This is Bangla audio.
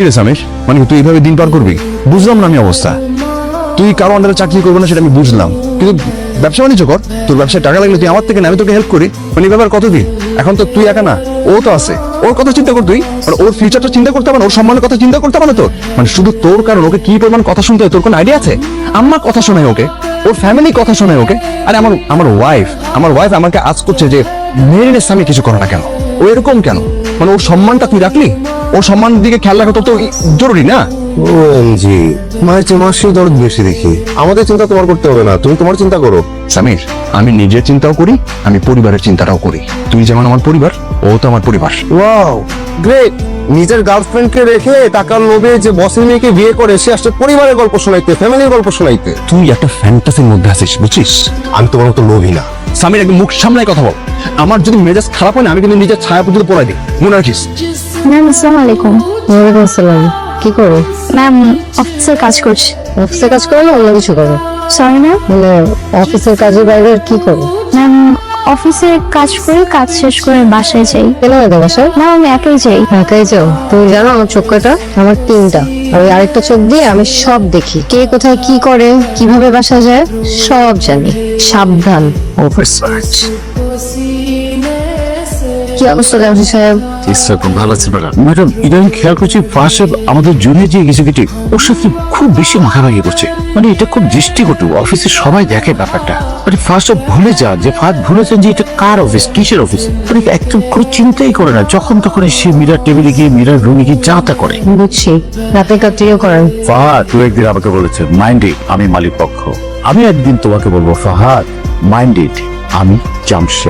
কি রে সামির, মানে তুই এইভাবে দিন পার করবি? বুঝলাম না আমি অবস্থা। তুই কারো আন্ডারে চাকরি করবি না সেটা আমি বুঝলাম, কিন্তু ব্যবসা বাণিজ্য কর। তোর ব্যবসায় টাকা লাগলে তুই আমার থেকে না, আমি তোকে হেল্প করি। মানে এই ব্যাপার কতদিন? এখন তো তুই একা না, ও তো আছে। ওর কথা চিন্তা কর তুই, মানে ওর ফিউচারটা চিন্তা করতে হবে না, ওর সম্মানের কথা চিন্তা করতে হবে না তোর? মানে শুধু তোর কারণ ওকে কি পরিমাণ কথা শুনতে হয় তোর কোনো আইডিয়া আছে? আমার কথা শোনায় ওকে, ওর ফ্যামিলি কথা শোনায় ওকে। আরে আমার ওয়াইফ আমাকে আজ করছে যে মেরিনের স্বামী কিছু করে না কেন, ও এরকম কেন? মানে ওর সম্মানটা তুই রাখলি? ওর সম্মানের দিকে খেয়াল রাখা তোর তো জরুরি না? ওএমজি, মায়ের চেয়ে মাসির দরদ বেশি দেখি। আমাদের চিন্তা তোমার করতে হবে না, তুমি তোমার চিন্তা করো। সামির, আমি নিজের চিন্তাও করি, আমি পরিবারের চিন্তাটাও করি। তুই যেমন আমার পরিবার, ও তো আমার পরিবার। Wow, great. নিজের গার্লফ্রেন্ডকে রেখে টাকার লোভে যে বসের মেয়েকে বিয়ে করে সে আসলে পরিবারের গল্প শোনাইতে, ফ্যামিলির গল্প শোনাইতে। তুই একটা ফ্যান্টাসির মধ্যে আছিস, বুঝছিস? আমি তোমার মতো লোভী না। সামির, একদম মুখ সামলায় কথা বল। আমার যদি মেজাজ খারাপ হয় না, আমি কিন্তু নিজের ছায়া পর্যন্ত পড়াই দিই, মনে রাখিস। ম্যাম আসসালামু আলাইকুম। ওয়ালাইকুম আসসালাম। কি করো? ম্যাম অফিসে কাজ করছি। অফিসে কাজ করো না অন্য কিছু করো? Sorry ma'am. মানে অফিসের কাজের বাইরে আর কি করো? ম্যাম অফিসে কাজ করে কাজ শেষ করে বাসায় যাই। কেন হবে বাসায়? ম্যাম আমি একাই যাই। একাই যাও? তুমি জানো আমার চোখ কয়টা? আমার তিনটা। আর ওই আরেকটা চোখ দিয়ে আমি সব দেখি, কে কোথায় কি করে, কিভাবে বাসা যায়, সব জানি। সাবধান। কি অবস্থা জামশেদ সাহেব? ভালো আছে ম্যাডাম। ইদানিং খেয়াল করছি ফার্স্ট আমাদের জুনিয়র যে এক্সিকিউটিভ, ওর সাথে খুব বেশি মাখামাখি করছে। মানে এটা খুব দৃষ্টিকটু। অফিসে সবাই দেখে ব্যাপারটা। মানে ফার্স্ট ভুলে যান যে এটা কার অফিস, কিসের অফিস। মানে একদম কোনো চিন্তাই করে না, যখন তখন সে মিরার টেবিলে গিয়ে মিরার রুমে গিয়ে যা তা করে। বুঝছি, রাতে কাটিয়ে করেন। ফাহাদ, তুই একদিন আমাকে বলেছে মাইন্ড ইট, আমি মালিক পক্ষ। আমি একদিন তোমাকে বলবো ফাহাদ, মাইন্ড ইট, আমি জামশেদ।